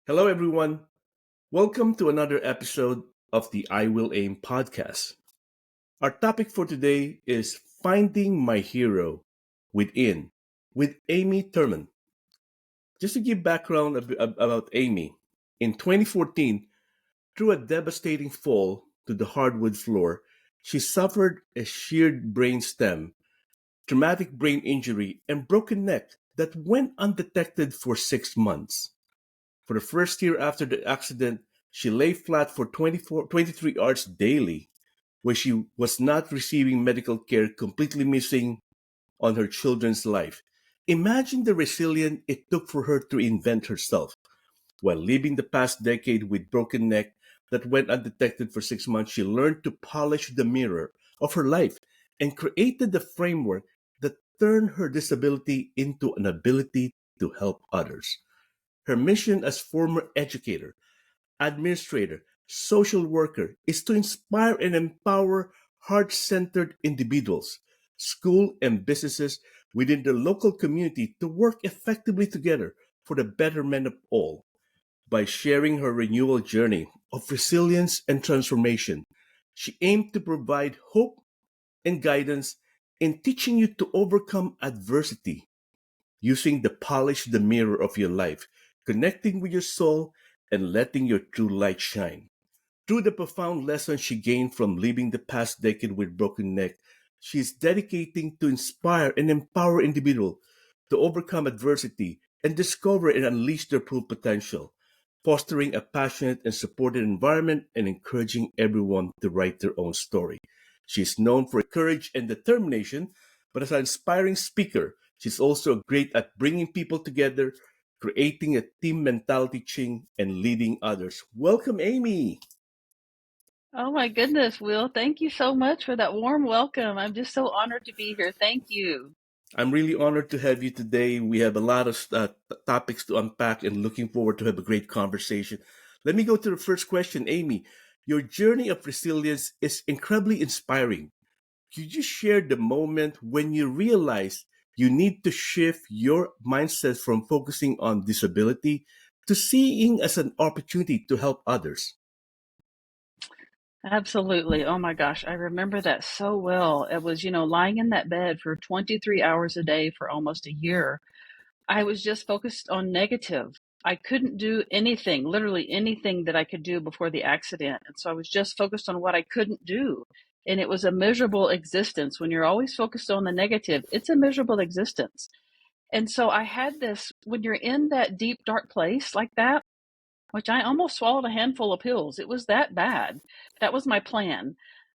Hello, everyone. Welcome to another episode of the I Will Aim podcast. Our topic for today is Finding My Hero Within with Amy Thurman. Just to give background about Amy, in 2014, through a devastating fall to the hardwood floor, she suffered a sheared brain stem, traumatic brain injury, and broken neck that went undetected for 6 months. For the first year after the accident, she lay flat for 23 hours daily, where she was not receiving medical care, completely missing on her children's life. Imagine the resilience it took for her to invent herself. While living the past decade with broken neck that went undetected for 6 months, she learned to polish the mirror of her life and created the framework that turned her disability into an ability to help others. Her mission as former educator, administrator, social worker is to inspire and empower heart centered individuals, school, and businesses within the local community to work effectively together for the betterment of all. By sharing her renewal journey of resilience and transformation, she aimed to provide hope and guidance in teaching you to overcome adversity using the polish the mirror of your life, connecting with your soul, and letting your true light shine. Through the profound lessons she gained from living the past decade with broken neck, she is dedicating to inspire and empower individuals to overcome adversity and discover and unleash their full potential, fostering a passionate and supportive environment and encouraging everyone to write their own story. She is known for courage and determination, but as an inspiring speaker, she's also great at bringing people together, creating a team mentality change, and leading others. Welcome, Amy. Oh my goodness, Will. Thank you so much for that warm welcome. I'm just so honored to be here. Thank you. I'm really honored to have you today. We have a lot of topics to unpack and looking forward to have a great conversation. Let me go to the first question, Amy. Your journey of resilience is incredibly inspiring. Could you share the moment when you realized you need to shift your mindset from focusing on disability to seeing as an opportunity to help others? Absolutely. Oh my gosh, I remember that so well. It was, lying in that bed for 23 hours a day for almost a year. I was just focused on negative. I couldn't do anything, literally anything that I could do before the accident. And so I was just focused on what I couldn't do. And it was a miserable existence. When you're always focused on the negative, it's a miserable existence. And so I had this, when you're in that deep, dark place like that, which I almost swallowed a handful of pills. It was that bad. That was my plan.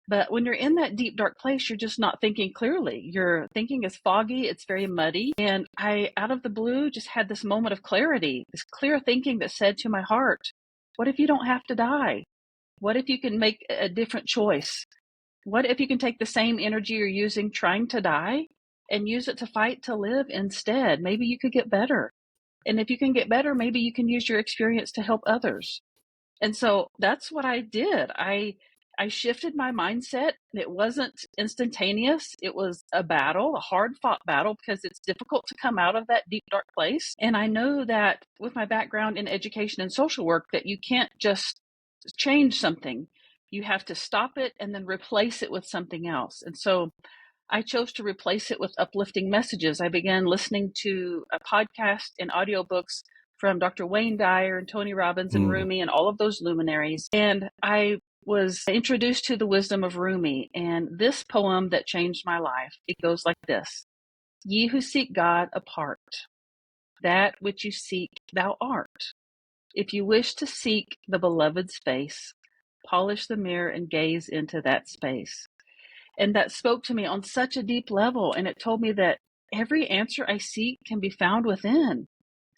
But when you're in that deep, dark place, you're just not thinking clearly. Your thinking is foggy, it's very muddy. And I, out of the blue, just had this moment of clarity, this clear thinking that said to my heart, what if you don't have to die? What if you can make a different choice? What if you can take the same energy you're using trying to die and use it to fight to live instead? Maybe you could get better. And if you can get better, maybe you can use your experience to help others. And so that's what I did. I shifted my mindset. It wasn't instantaneous. It was a battle, a hard fought battle, because it's difficult to come out of that deep, dark place. And I know that with my background in education and social work, that you can't just change something. You have to stop it and then replace it with something else. And so I chose to replace it with uplifting messages. I began listening to a podcast and audiobooks from Dr. Wayne Dyer and Tony Robbins and Mm. Rumi and all of those luminaries. And I was introduced to the wisdom of Rumi and this poem that changed my life. It goes like this: Ye who seek God apart, that which you seek thou art. If you wish to seek the beloved's face, polish the mirror and gaze into that space. And that spoke to me on such a deep level. And it told me that every answer I seek can be found within.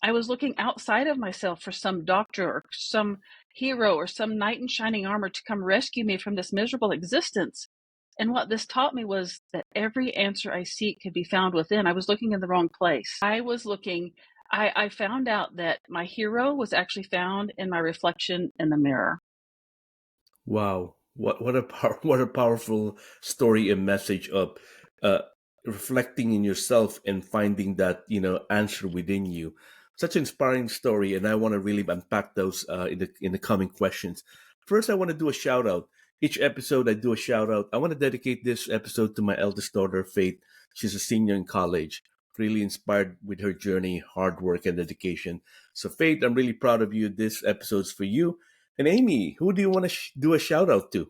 I was looking outside of myself for some doctor or some hero or some knight in shining armor to come rescue me from this miserable existence. And what this taught me was that every answer I seek could be found within. I was looking in the wrong place. I found out that my hero was actually found in my reflection in the mirror. Wow, what a powerful story and message of uh, reflecting in yourself and finding that answer within you. Such an inspiring story, and I want to really unpack those in the coming questions. First, I want to do a shout out. Each episode, I do a shout out. I want to dedicate this episode to my eldest daughter, Faith. She's a senior in college. Really inspired with her journey, hard work, and dedication. So, Faith, I'm really proud of you. This episode's for you. And Amy, who do you want to do a shout out to?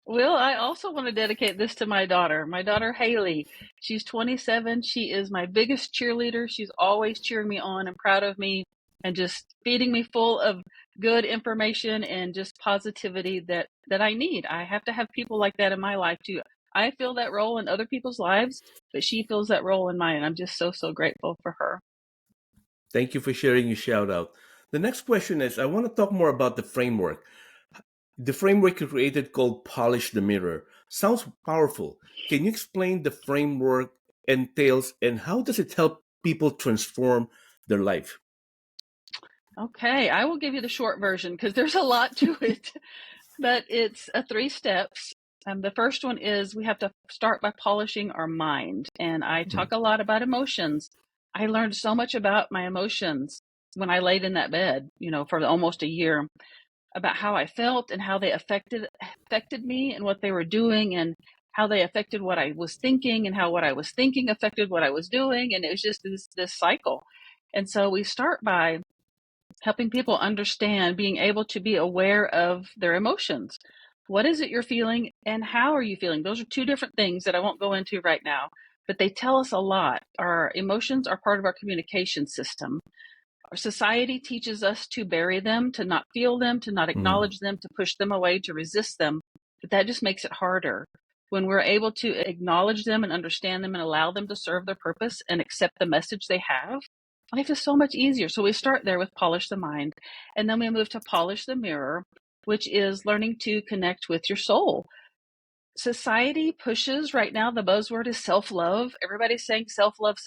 Will, I also want to dedicate this to my daughter Haley. She's 27. She is my biggest cheerleader. She's always cheering me on and proud of me and just feeding me full of good information and just positivity that I need. I have to have people like that in my life too. I feel that role in other people's lives, but she feels that role in mine. I'm just so grateful for her. Thank you for sharing your shout out. The next question is I want to talk more about the framework. The framework you created called Polish the Mirror sounds powerful. Can you explain the framework entails and how does it help people transform their life? Okay, I will give you the short version because there's a lot to it, but it's 3 steps. The first one is we have to start by polishing our mind. And I Mhm. talk a lot about emotions. I learned so much about my emotions when I laid in that bed, for almost a year, about how I felt and how they affected me and what they were doing and how they affected what I was thinking and how what I was thinking affected what I was doing. And it was just this cycle. And so we start by helping people understand being able to be aware of their emotions. What is it you're feeling and how are you feeling? Those are 2 different things that I won't go into right now, but they tell us a lot. Our emotions are part of our communication system. Our society teaches us to bury them, to not feel them, to not Mhm. acknowledge them, to push them away, to resist them. But that just makes it harder. When we're able to acknowledge them and understand them and allow them to serve their purpose and accept the message they have, life is so much easier. So we start there with polish the mind, and then we move to polish the mirror, which is learning to connect with your soul. Society pushes right now, the buzzword is self love. Everybody's saying self love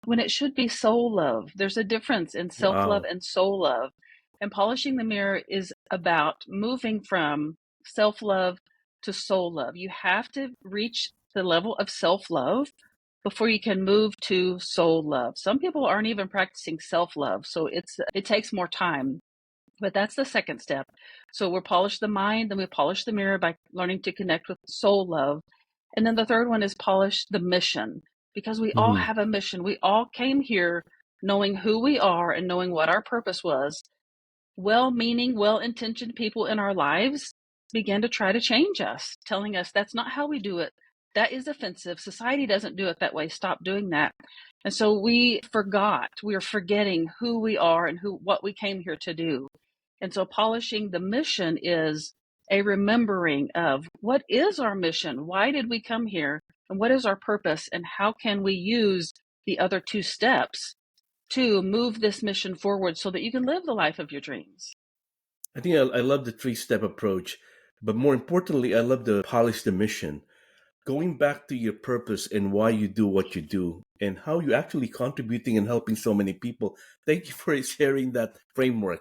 when it should be soul love. There's a difference in self love Wow. and soul love. And polishing the mirror is about moving from self love to soul love. You have to reach the level of self love before you can move to soul love. Some people aren't even practicing self love, so it takes more time. But that's the second step. So we polish the mind, then we polish the mirror by learning to connect with soul love. And then the third one is polish the mission, because we all Mhm. have a mission. We all came here knowing who we are and knowing what our purpose was. Well-meaning, well-intentioned people in our lives began to try to change us, telling us that's not how we do it. That is offensive. Society doesn't do it that way. Stop doing that. And so we are forgetting who we are and what we came here to do. And so polishing the mission is a remembering of what is our mission? Why did we come here? And what is our purpose? And how can we use the other 2 steps to move this mission forward so that you can live the life of your dreams? I think I love the three-step approach, but more importantly, I love the polish the mission. Going back to your purpose and why you do what you do and how you're actually contributing and helping so many people. Thank you for sharing that framework.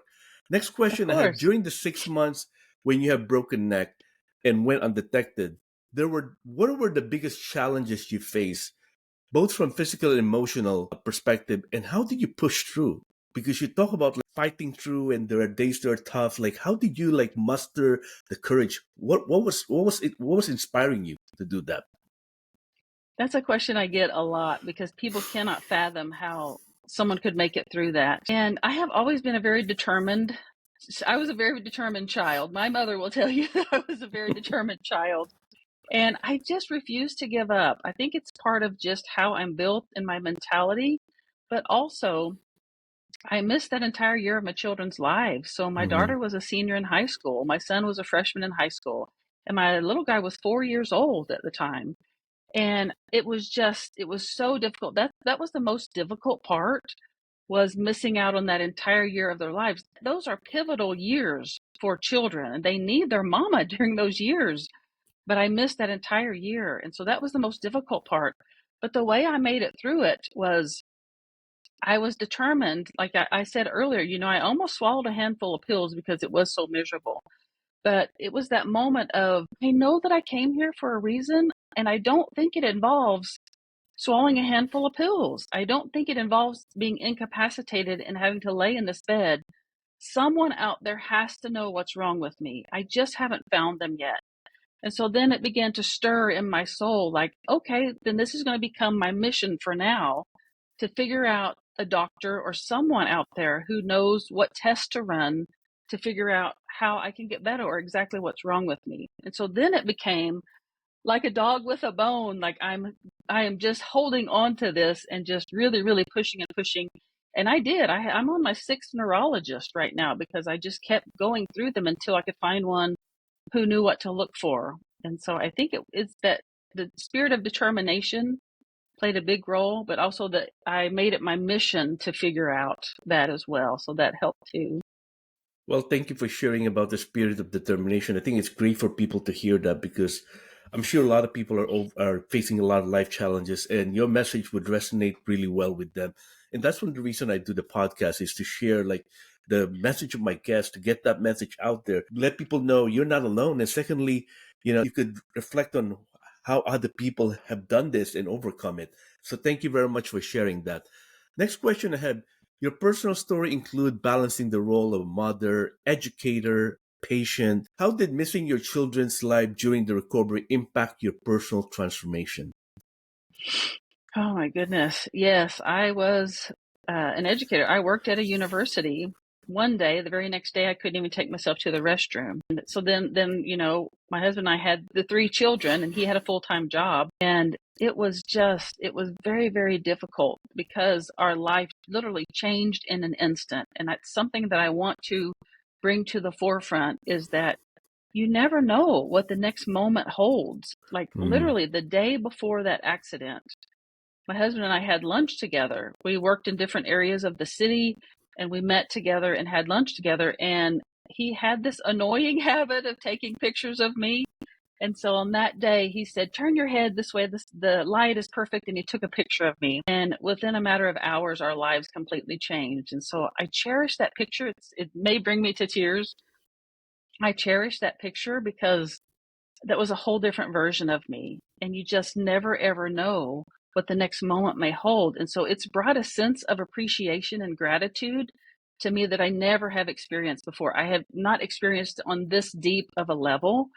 Next Of question I have course. during the 6 months when you have broken neck and went undetected, what were the biggest challenges you faced, both from physical and emotional perspective, and how did you push through? Because you talk about like fighting through and there are days that are tough. Like how did you like muster the courage? What was inspiring you to do that? That's a question I get a lot because people cannot fathom how someone could make it through that. And I have always been I was a very determined child. My mother will tell you that I was a very determined child. And I just refuse to give up. I think it's part of just how I'm built in my mentality, but also I missed that entire year of my children's lives. So my Mhm. daughter was a senior in high school. My son was a freshman in high school. And my little guy was 4 years old at the time. And it was so difficult. That was the most difficult part, was missing out on that entire year of their lives. Those are pivotal years for children, and they need their mama during those years. But I missed that entire year. And so that was the most difficult part. But the way I made it through it was I was determined. Like I said earlier, I almost swallowed a handful of pills because it was so miserable. But it was that moment of, I know that I came here for a reason, and I don't think it involves swallowing a handful of pills. I don't think it involves being incapacitated and having to lay in this bed. Someone out there has to know what's wrong with me. I just haven't found them yet. And so then it began to stir in my soul, like, okay, then this is going to become my mission for now, to figure out a doctor or someone out there who knows what tests to run to figure out how I can get better or exactly what's wrong with me. And so then it became like a dog with a bone, like I am just holding on to this and just really, really pushing and pushing. And I did. I'm on my sixth neurologist right now because I just kept going through them until I could find one who knew what to look for. And so I think it's that the spirit of determination played a big role, but also that I made it my mission to figure out that as well. So that helped too. Well, thank you for sharing about the spirit of determination. I think it's great for people to hear that because I'm sure a lot of people are facing a lot of life challenges, and your message would resonate really well with them. And that's one of the reason I do the podcast is to share like the message of my guests, to get that message out there, let people know you're not alone. And secondly, you could reflect on how other people have done this and overcome it. So thank you very much for sharing that. Next question I had. Your personal story include balancing the role of mother, educator, patient. How did missing your children's life during the recovery impact your personal transformation? Oh my goodness. Yes, I was an educator. I worked at a university. One day, the very next day, I couldn't even take myself to the restroom. And so then, my husband and I had the three children, and he had a full-time job. And it was very, very difficult because our life literally changed in an instant. And that's something that I want to bring to the forefront, is that you never know what the next moment holds. Like Hmm. literally the day before that accident, my husband and I had lunch together. We worked in different areas of the city, and we met together and had lunch together. And he had this annoying habit of taking pictures of me. And so on that day, he said, "Turn your head this way. The light is perfect." And he took a picture of me. And within a matter of hours, our lives completely changed. And so I cherish that picture. It may bring me to tears. I cherish that picture because that was a whole different version of me. And you just never, ever know what the next moment may hold. And so it's brought a sense of appreciation and gratitude to me that I never have experienced before. I have not experienced on this deep of a level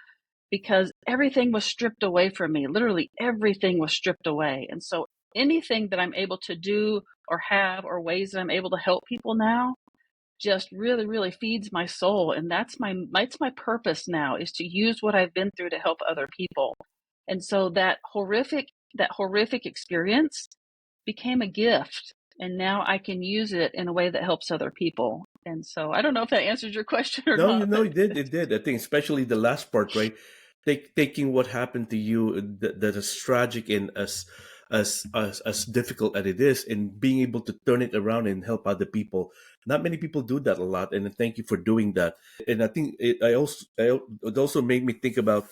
because everything was stripped away from me. Literally everything was stripped away. And so anything that I'm able to do or have, or ways that I'm able to help people now, just really, really feeds my soul. And that's my purpose now, is to use what I've been through to help other people. And so that horrific experience became a gift, and now I can use it in a way that helps other people. And so I don't know if that answers your question or No, not, but it did. It did. I think especially the last part, right? Taking what happened to you that is tragic and as difficult as it is, and being able to turn it around and help other people. Not many people do that a lot, and thank you for doing that. And I think it also made me think about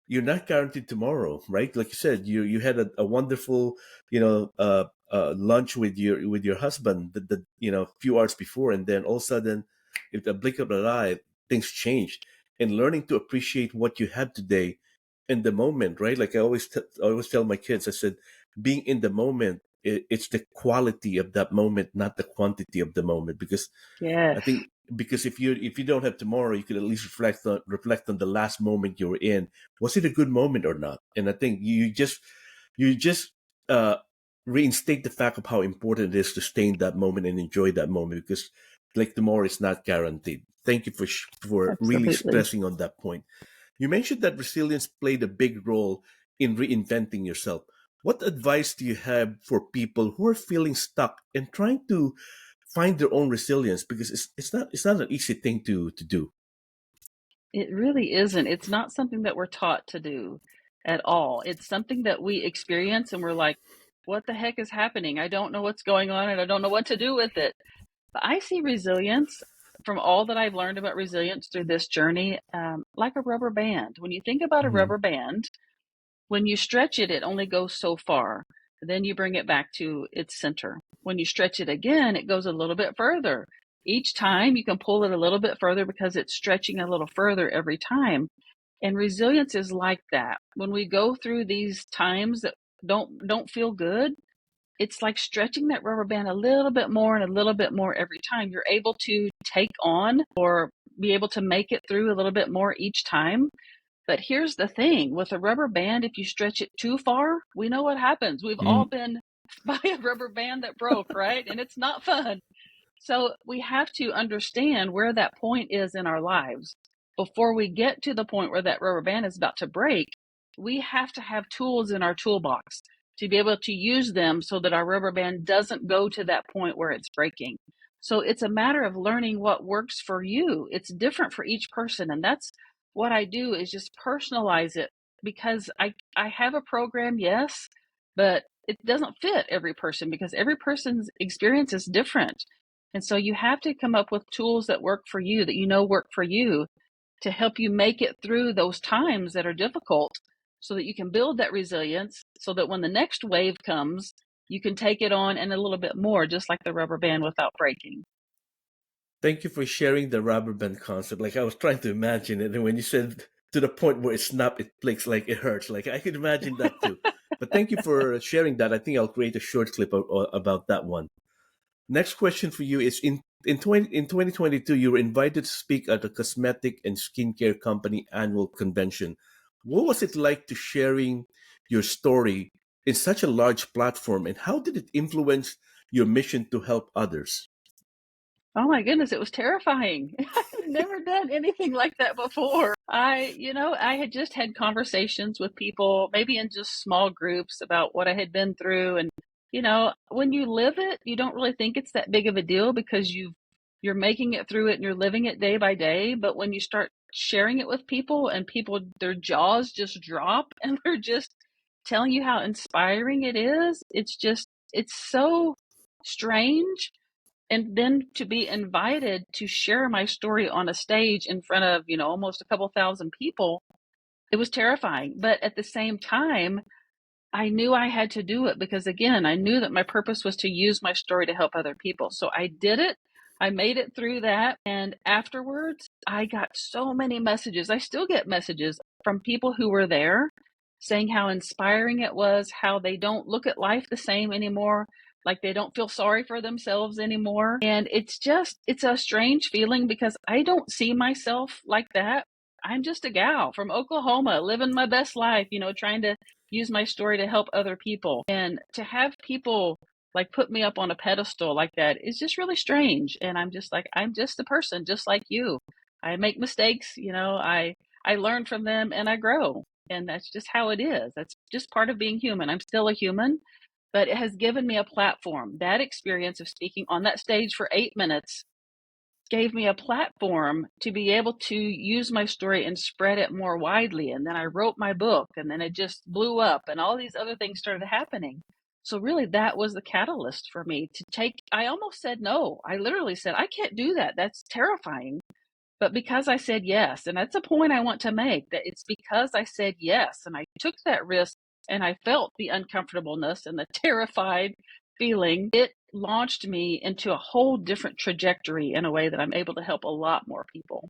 you're not guaranteed tomorrow, right? Like you said, you had a wonderful, lunch with your husband, a few hours before, and then all of a sudden, if the blink of an eye, things changed. And learning to appreciate what you have today, in the moment, right? Like I always tell my kids, I said, being in the moment, it's the quality of that moment, not the quantity of the moment, because I yes, think because if you don't have tomorrow, you could at least reflect on the last moment you were in. Was it a good moment or not? And I think you just uh, reinstate the fact of how important it is to stay in that moment and enjoy that moment, because like tomorrow is not guaranteed. Thank you for really absolutely. stressing on that point. You mentioned that resilience played a big role in reinventing yourself. What advice do you have for people who are feeling stuck and trying to find their own resilience? Because it's not an easy thing to do. It really isn't. It's not something that we're taught to do at all. It's something that we experience and we're like, what the heck is happening? I don't know what's going on and I don't know what to do with it. But I see resilience, from all that I've learned about resilience through this journey, like a rubber band. When you think about a Hmm. rubber band, when you stretch it, it only goes so far. Then you bring it back to its center. When you stretch it again, it goes a little bit further. Each time you can pull it a little bit further because it's stretching a little further every time. And resilience is like that. When we go through these times that don't feel good, it's like stretching that rubber band a little bit more and a little bit more every time. You're able to take on or be able to make it through a little bit more each time. But here's the thing with a rubber band, if you stretch it too far, we know what happens. We've all Mhm. been by a rubber band that broke, right? And it's not fun. So we have to understand where that point is in our lives. Before we get to the point where that rubber band is about to break, we have to have tools in our toolbox to be able to use them so that our rubber band doesn't go to that point where it's breaking. So it's a matter of learning what works for you. It's different for each person. And that's what I do is just personalize it because I have a program, yes, but it doesn't fit every person because every person's experience is different. And so you have to come up with tools that work for you, that you know work for you, to help you make it through those times that are difficult so that you can build that resilience so that when the next wave comes, you can take it on and a little bit more, just like the rubber band without breaking. Thank you for sharing the rubber band concept. Like I was trying to imagine it, and when you said to the point where it snaps, it flicks, like it hurts. Like I could imagine that too. But thank you for sharing that. I think I'll create a short clip about that one. Next question for you is in 2022 you were invited to speak at the cosmetic and skincare company annual convention. What was it like to sharing your story in such a large platform, and how did it influence your mission to help others? Oh my goodness, it was terrifying. I had never done anything like that before. I had just had conversations with people, maybe in just small groups about what I had been through. And, when you live it, you don't really think it's that big of a deal because you're making it through it and you're living it day by day. But when you start sharing it with people and people, their jaws just drop and they're just telling you how inspiring it is, it's so strange. And then to be invited to share my story on a stage in front of, almost a couple thousand people, it was terrifying. But at the same time, I knew I had to do it because, again, I knew that my purpose was to use my story to help other people. So I did it. I made it through that. And afterwards, I got so many messages. I still get messages from people who were there saying how inspiring it was, how they don't look at life the same anymore, like they don't feel sorry for themselves anymore. And it's a strange feeling because I don't see myself like that. I'm just a gal from Oklahoma living my best life, trying to use my story to help other people. And to have people like put me up on a pedestal like that is just really strange. And I'm just like, I'm just a person just like you. I make mistakes, I learn from them and I grow. And that's just how it is. That's just part of being human. I'm still a human, but it has given me a platform. That experience of speaking on that stage for 8 minutes gave me a platform to be able to use my story and spread it more widely. And then I wrote my book and then it just blew up and all these other things started happening. So really that was the catalyst for me to I almost said no. I literally said, I can't do that. That's terrifying. But because I said yes, and that's a point I want to make, that it's because I said yes and I took that risk and I felt the uncomfortableness and the terrified feeling, it launched me into a whole different trajectory in a way that I'm able to help a lot more people.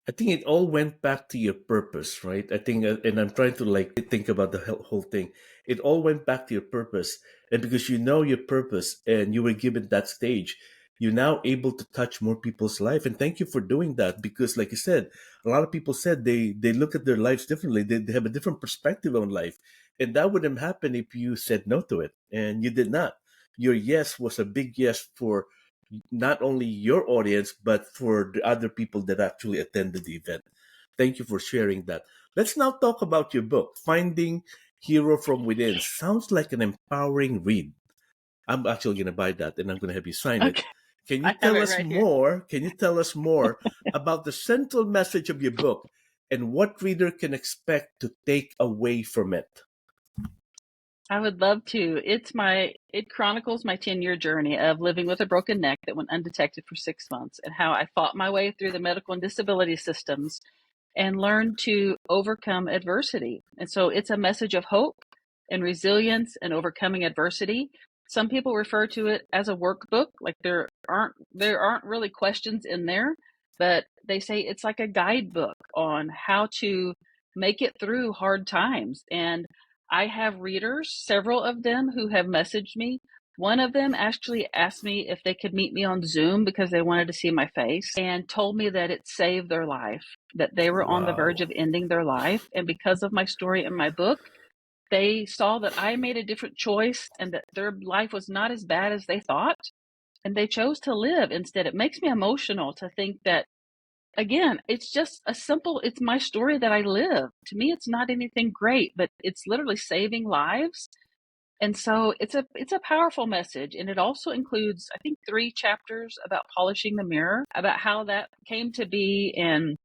I think it all went back to your purpose, right? I think, and I'm trying to like think about the whole thing. It all went back to your purpose, and because you know your purpose, and you were given that stage, you're now able to touch more people's life. And thank you for doing that, because, like you said, a lot of people said they look at their lives differently. They have a different perspective on life, and that wouldn't happen if you said no to it, and you did not. Your yes was a big yes for not only your audience but for the other people that actually attended the event. Thank you for sharing that. Let's now talk about your book, Finding Hero from Within. Sounds like an empowering read. I'm actually going to buy that and I'm going to have you sign it. Okay, Can you I have tell it us right here. more? Can you tell us more about the central message of your book and what reader can expect to take away from it? I would love to. It chronicles my 10-year journey of living with a broken neck that went undetected for 6 months and how I fought my way through the medical and disability systems and learn to overcome adversity. And so it's a message of hope and resilience and overcoming adversity. Some people refer to it as a workbook, like there aren't really questions in there, but they say it's like a guidebook on how to make it through hard times. And I have readers, several of them who have messaged me. One of them actually asked me if they could meet me on Zoom because they wanted to see my face and told me that it saved their life, that they were on the verge Wow. of ending their life. And because of my story in my book, they saw that I made a different choice and that their life was not as bad as they thought. And they chose to live instead. It makes me emotional to think that, again, it's just it's my story that I live. To me, it's not anything great, but it's literally saving lives. And so it's a powerful message. And it also includes, I think, 3 chapters about polishing the mirror, about how that came to be, and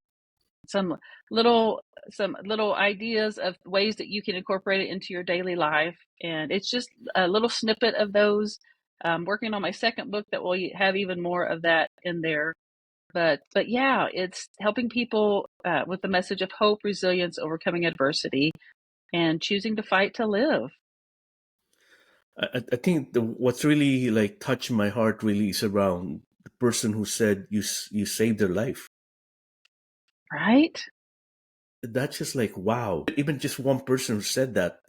some little some little ideas of ways that you can incorporate it into your daily life. And it's just a little snippet of those. Working on my second book that will have even more of that in there. But yeah, it's helping people with the message of hope, resilience, overcoming adversity, and choosing to fight to live. I think what's really like touched my heart really is around the person who said you saved their life. Right? That's just like wow. Even just one person who said that,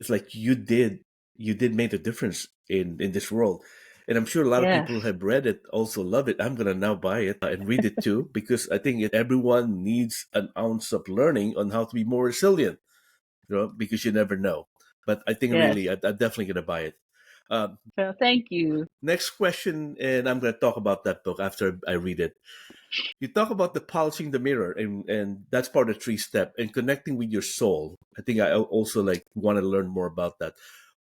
it's like you did make a difference in this world. And I'm sure a lot of Yes. people have read it, also love it. I'm gonna now buy it and read it too because I think everyone needs an ounce of learning on how to be more resilient. Because you never know. But I think Yes. really, I'm definitely gonna buy it. Um, Well, thank you. Next question, and I'm gonna talk about that book after I read it. You talk about the polishing the mirror, and that's part of the 3 step and connecting with your soul. I think I also like want to learn more about that.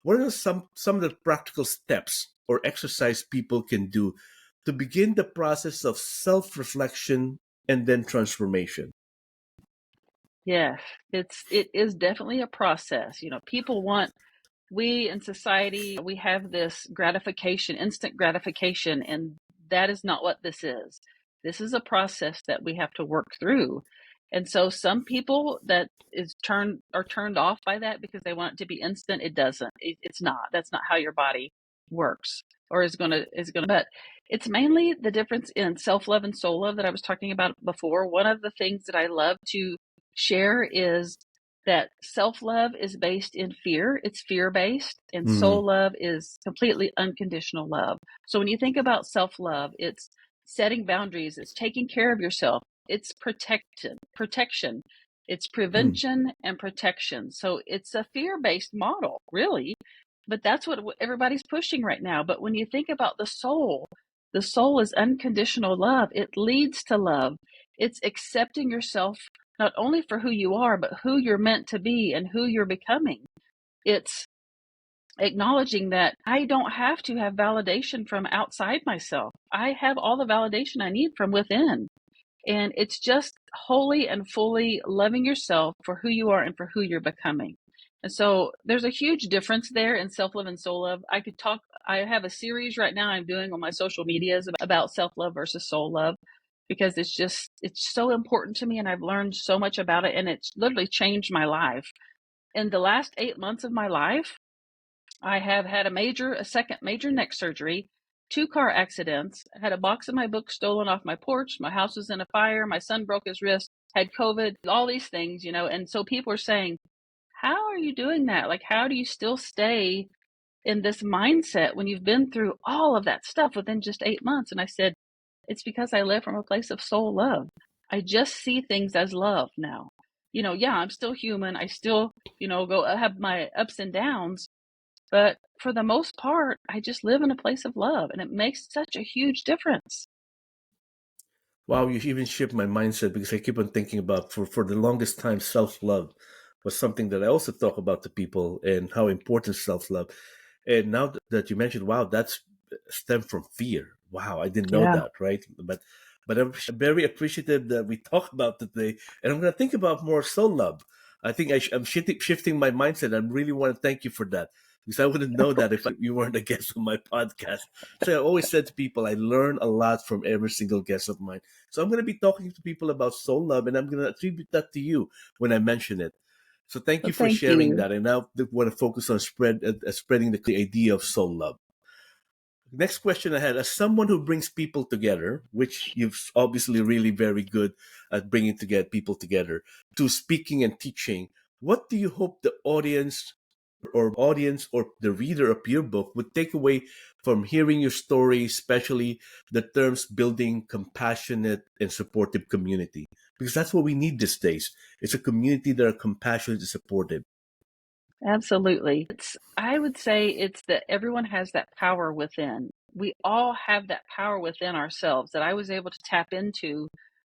What are some of the practical steps or exercise people can do to begin the process of self reflection and then transformation? Yes. It is definitely a process. People want we in society, we have this gratification, instant gratification, and that is not what this is. This is a process that we have to work through. And so some people that are turned off by that because they want it to be instant. It doesn't. It's not. That's not how your body works or is gonna but it's mainly the difference in self-love and soul love that I was talking about before. One of the things that I love to share is that self-love is based in fear. It's fear-based, and Mm, soul love is completely unconditional love. So when you think about self-love, it's setting boundaries, it's taking care of yourself, it's protection, it's mm. prevention and protection. So it's a fear-based model, really. But that's what everybody's pushing right now. But when you think about the soul is unconditional love. It leads to love. It's accepting yourself not only for who you are, but who you're meant to be and who you're becoming. It's acknowledging that I don't have to have validation from outside myself. I have all the validation I need from within. And it's just wholly and fully loving yourself for who you are and for who you're becoming. And so there's a huge difference there in self love and soul love. I have a series right now I'm doing on my social medias about self love versus soul love because it's so important to me and I've learned so much about it and it's literally changed my life. In the last 8 months of my life, I have had a second major neck surgery, 2 car accidents, had a box of my books stolen off my porch, my house was in a fire, my son broke his wrist, had COVID, all these things, and so people are saying, how are you doing that? Like, how do you still stay in this mindset when you've been through all of that stuff within just 8 months? And I said, it's because I live from a place of soul love. I just see things as love now. Yeah, I'm still human. I still, go have my ups and downs, but for the most part, I just live in a place of love, and it makes such a huge difference. Wow, you even shift my mindset because I keep on thinking about for the longest time self love was something that I also talk about to people and how important self love. And now that you mentioned, wow, that's stemmed from fear. Wow, I didn't know Yeah. that, right? But I'm very appreciative that we talked about today, and I'm going to think about more soul love. I think I'm shifting my mindset. I really want to thank you for that because I wouldn't know that if you weren't a guest on my podcast. So I always said to people, I learn a lot from every single guest of mine. So I'm going to be talking to people about soul love, and I'm going to attribute that to you when I mention it. So thank Well, you for thank sharing you. that. And now I want to focus on spreading the idea of soul love. Next question I had: as someone who brings people together, which you've obviously really very good at bringing together people together, to speaking and teaching, what do you hope the audience or audience or the reader of your book would take away from hearing your story, especially the terms building compassionate and supportive community? Because that's what we need these days. It's a community that are compassionate and supportive. Absolutely. I would say it's that everyone has that power within. We all have that power within ourselves that I was able to tap into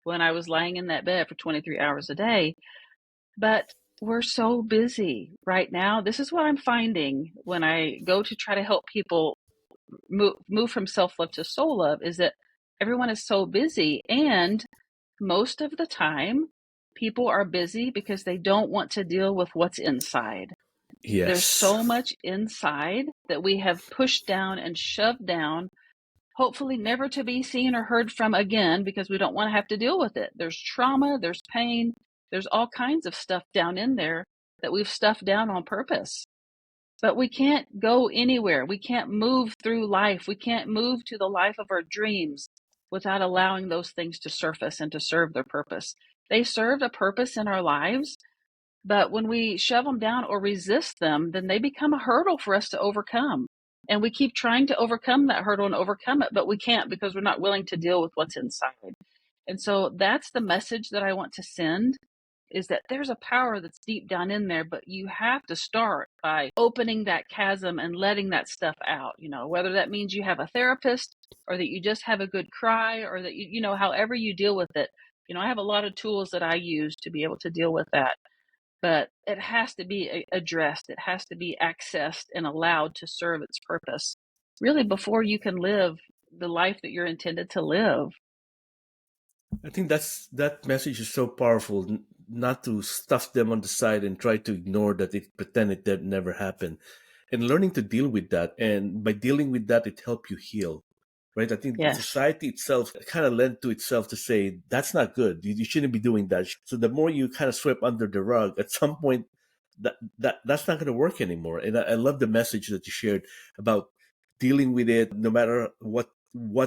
when I was lying in that bed for 23 hours a day. But we're so busy right now. This is what I'm finding when I go to try to help people move from self-love to soul love, is that everyone is so busy, and most of the time people are busy because they don't want to deal with what's inside. There's Yes. so much inside that we have pushed down and shoved down, hopefully never to be seen or heard from again, because we don't want to have to deal with it. There's trauma, there's pain, there's all kinds of stuff down in there that we've stuffed down on purpose. But we can't go anywhere. We can't move through life. We can't move to the life of our dreams without allowing those things to surface and to serve their purpose. They served a purpose in our lives, but when we shove them down or resist them, then they become a hurdle for us to overcome. And we keep trying to overcome that hurdle and overcome it, but we can't because we're not willing to deal with what's inside. And so that's the message that I want to send, is that there's a power that's deep down in there, but you have to start by opening that chasm and letting that stuff out, whether that means you have a therapist or that you just have a good cry, or that however you deal with it. I have a lot of tools that I use to be able to deal with that, but it has to be addressed. It has to be accessed and allowed to serve its purpose, really, before you can live the life that you're intended to live. I think that message is so powerful. Not to stuff them on the side and try to ignore that, pretend it that never happened, and learning to deal with that. And by dealing with that, it helps you heal, right? I think Yes. society itself kind of lent to itself to say that's not good. You shouldn't be doing that. So the more you kind of sweep under the rug, at some point, that's not going to work anymore. And I love the message that you shared about dealing with it, no matter what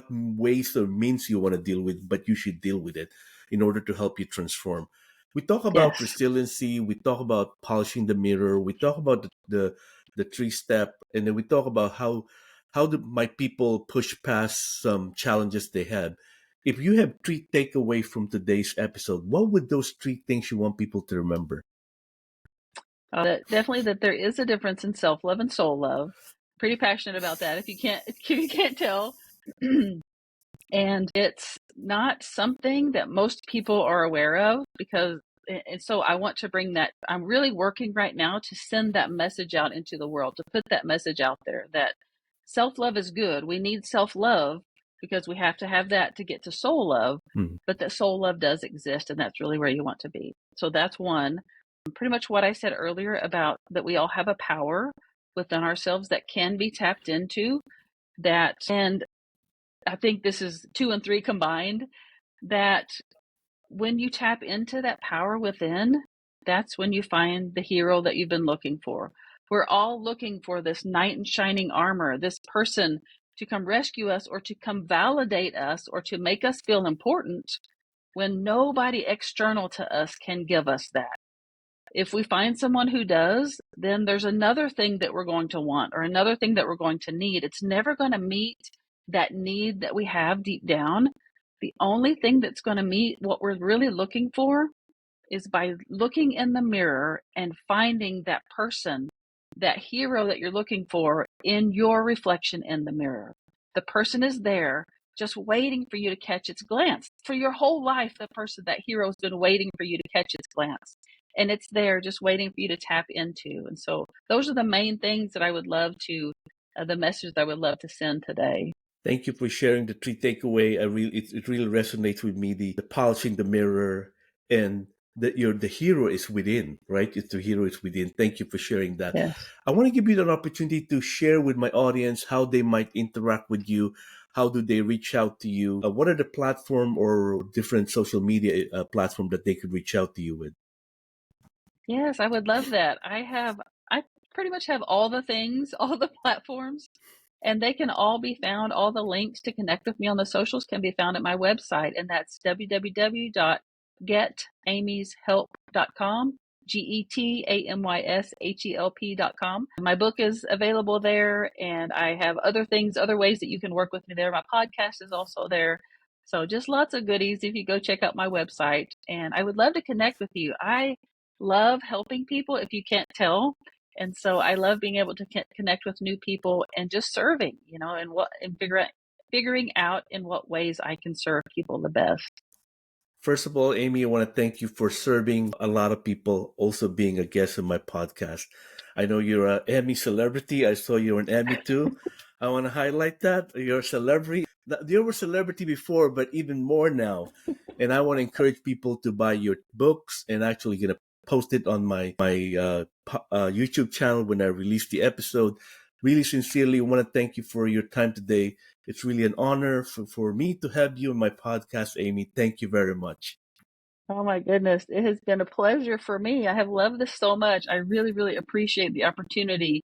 ways or means you want to deal with, but you should deal with it in order to help you transform. We talk about Yes. resiliency, we talk about polishing the mirror, we talk about the three step, and then we talk about how do my people push past some challenges they had. If you have three takeaway from today's episode, what would those three things you want people to remember? Definitely that there is a difference in self-love and soul love. Pretty passionate about that, if you can't tell. And it's not something that most people are aware of, and so I want to bring that. I'm really working right now to send that message out into the world, to put that message out there that self-love is good. We need self-love because we have to have that to get to soul love, but that soul love does exist, and that's really where you want to be. So that's one. Pretty much what I said earlier about that we all have a power within ourselves that can be tapped into, and I think this is 2 and 3 combined, that when you tap into that power within, that's when you find the hero that you've been looking for. We're all looking for this knight in shining armor, this person to come rescue us or to come validate us or to make us feel important, when nobody external to us can give us that. If we find someone who does, then there's another thing that we're going to want or another thing that we're going to need. It's never going to meet that need that we have deep down. The only thing that's going to meet what we're really looking for is by looking in the mirror and finding that person, that hero that you're looking for in your reflection in the mirror. The person is there just waiting for you to catch its glance. For your whole life, that hero has been waiting for you to catch its glance. And it's there just waiting for you to tap into. And so those are the main things that I would love to, the message that I would love to send today. Thank you for sharing the three takeaway. It really resonates with me. The polishing the mirror, and the hero is within, right? It's the hero is within. Thank you for sharing that. Yes. I want to give you an opportunity to share with my audience how they might interact with you. How do they reach out to you? What are the platform or different social media platform that they could reach out to you with? Yes, I would love that. I pretty much have all the things, all the platforms, and they can all be found. All the links to connect with me on the socials can be found at my website, and that's www.getaimyshelp.com, GETAMYSHELP.com. My book is available there, and I have other things, other ways that you can work with me there. My podcast is also there. So just lots of goodies if you go check out my website. And I would love to connect with you. I love helping people, if you can't tell. And so I love being able to connect with new people and just serving, and figuring out in what ways I can serve people the best. First of all, Amy, I want to thank you for serving a lot of people, also being a guest on my podcast. I know you're an Emmy celebrity. I saw you're an Emmy too. I want to highlight that. You're a celebrity. You were a celebrity before, but even more now. And I want to encourage people to buy your books, and actually going to post it on my YouTube channel when I release the episode. Really sincerely want to thank you for your time today. It's really an honor for me to have you on my podcast, Amy. Thank you very much. Oh my goodness, it has been a pleasure for me. I have loved this so much. I really, really appreciate the opportunity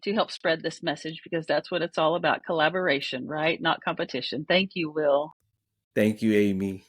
to help spread this message, because that's what it's all about, collaboration, right? Not competition. Thank you, Will. Thank you, Amy.